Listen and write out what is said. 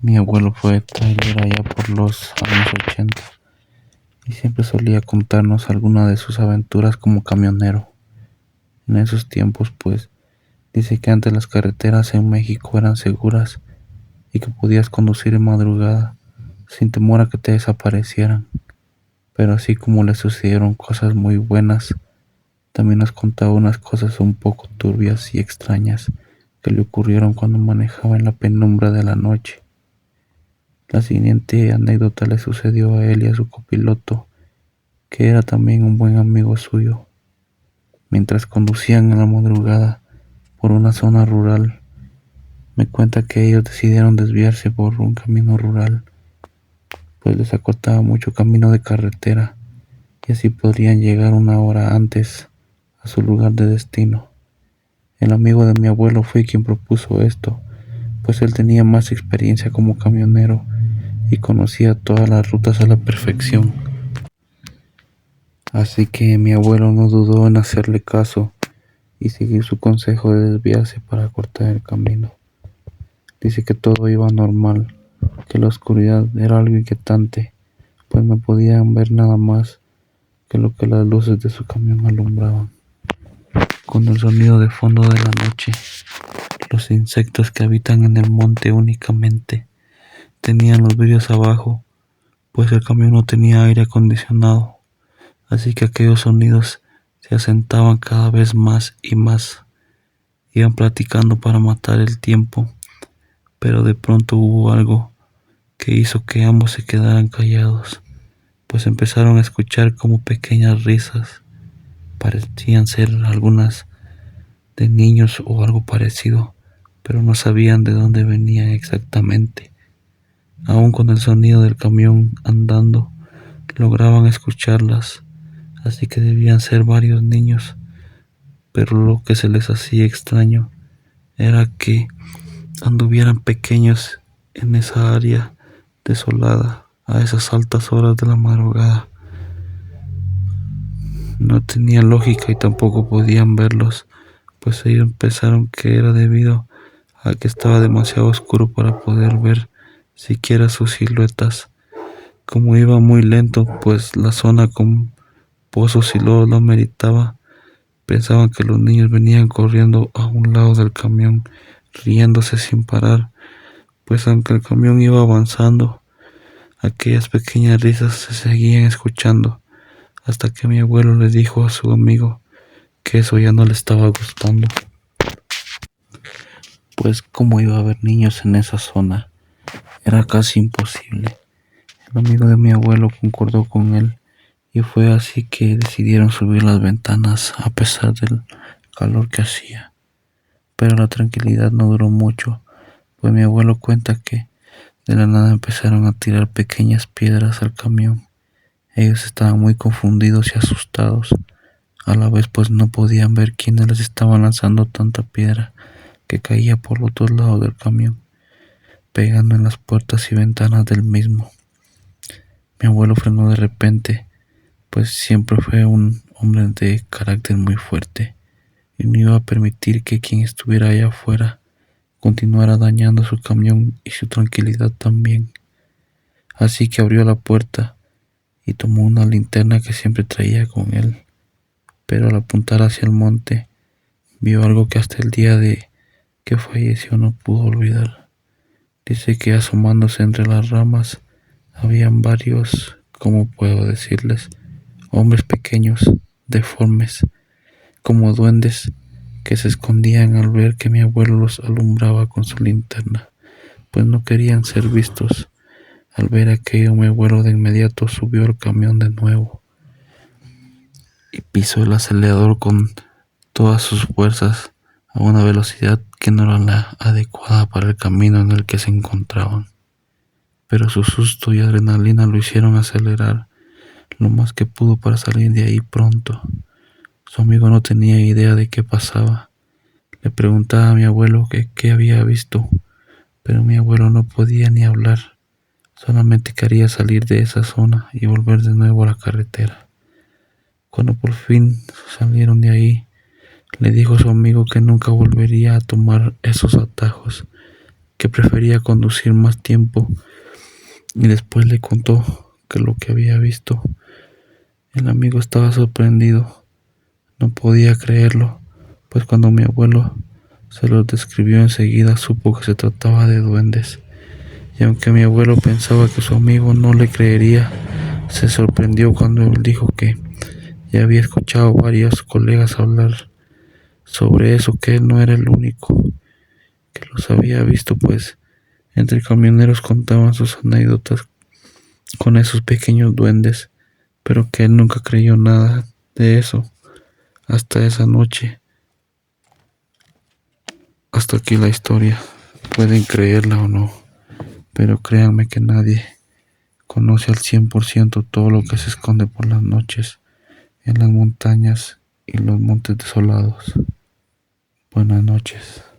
Mi abuelo fue trailer allá por los años 80 y siempre solía contarnos alguna de sus aventuras como camionero. En esos tiempos, pues, dice que antes las carreteras en México eran seguras y que podías conducir en madrugada sin temor a que te desaparecieran. Pero así como le sucedieron cosas muy buenas, también nos contaba unas cosas un poco turbias y extrañas que le ocurrieron cuando manejaba en la penumbra de la noche. La siguiente anécdota le sucedió a él y a su copiloto, que era también un buen amigo suyo. Mientras conducían en la madrugada por una zona rural, me cuenta que ellos decidieron desviarse por un camino rural, pues les acortaba mucho camino de carretera y así podrían llegar una hora antes a su lugar de destino. El amigo de mi abuelo fue quien propuso esto, pues él tenía más experiencia como camionero y conocía todas las rutas a la perfección. Así que mi abuelo no dudó en hacerle caso y seguir su consejo de desviarse para cortar el camino. Dice que todo iba normal, que la oscuridad era algo inquietante, pues no podían ver nada más que lo que las luces de su camión alumbraban. Con el sonido de fondo de la noche, los insectos que habitan en el monte únicamente tenían los vidrios abajo, pues el camión no tenía aire acondicionado, así que aquellos sonidos se asentaban cada vez más y más. Iban platicando para matar el tiempo, pero de pronto hubo algo que hizo que ambos se quedaran callados, pues empezaron a escuchar como pequeñas risas. Parecían ser algunas de niños o algo parecido, pero no sabían de dónde venían exactamente. Aún con el sonido del camión andando, lograban escucharlas, así que debían ser varios niños, pero lo que se les hacía extraño era que anduvieran pequeños en esa área desolada a esas altas horas de la madrugada. No tenía lógica y tampoco podían verlos, pues ellos pensaron que era debido a que estaba demasiado oscuro para poder ver siquiera sus siluetas. Como iba muy lento, pues la zona con pozos y lodo lo meritaba, pensaban que los niños venían corriendo a un lado del camión, riéndose sin parar, pues aunque el camión iba avanzando, aquellas pequeñas risas se seguían escuchando, hasta que mi abuelo le dijo a su amigo que eso ya no le estaba gustando. Pues cómo iba a haber niños en esa zona, era casi imposible. El amigo de mi abuelo concordó con él y fue así que decidieron subir las ventanas a pesar del calor que hacía. Pero la tranquilidad no duró mucho, pues mi abuelo cuenta que de la nada empezaron a tirar pequeñas piedras al camión. Ellos estaban muy confundidos y asustados, a la vez pues no podían ver quiénes les estaban lanzando tanta piedra que caía por los dos lados del camión, pegando en las puertas y ventanas del mismo. Mi abuelo frenó de repente, pues siempre fue un hombre de carácter muy fuerte y no iba a permitir que quien estuviera allá afuera continuara dañando su camión y su tranquilidad también. Así que abrió la puerta y tomó una linterna que siempre traía con él, pero al apuntar hacia el monte vio algo que hasta el día de que falleció no pudo olvidar. Dice que asomándose entre las ramas habían varios, ¿cómo puedo decirles?, hombres pequeños, deformes, como duendes, que se escondían al ver que mi abuelo los alumbraba con su linterna, pues no querían ser vistos. Al ver aquello, mi abuelo de inmediato subió al camión de nuevo y pisó el acelerador con todas sus fuerzas a una velocidad que no era la adecuada para el camino en el que se encontraban. Pero su susto y adrenalina lo hicieron acelerar lo más que pudo para salir de ahí pronto. Su amigo no tenía idea de qué pasaba. Le preguntaba a mi abuelo que qué había visto, pero mi abuelo no podía ni hablar. Solamente quería salir de esa zona y volver de nuevo a la carretera. Cuando por fin salieron de ahí, le dijo a su amigo que nunca volvería a tomar esos atajos, que prefería conducir más tiempo y después le contó que lo que había visto. El amigo estaba sorprendido, no podía creerlo, pues cuando mi abuelo se los describió enseguida supo que se trataba de duendes. Y aunque mi abuelo pensaba que su amigo no le creería, se sorprendió cuando él dijo que ya había escuchado a varios colegas hablar sobre eso, que él no era el único que los había visto, pues entre camioneros contaban sus anécdotas con esos pequeños duendes, pero que él nunca creyó nada de eso hasta esa noche. Hasta aquí la historia. Pueden creerla o no, pero créanme que nadie conoce al 100% todo lo que se esconde por las noches en las montañas y los montes desolados. Buenas noches.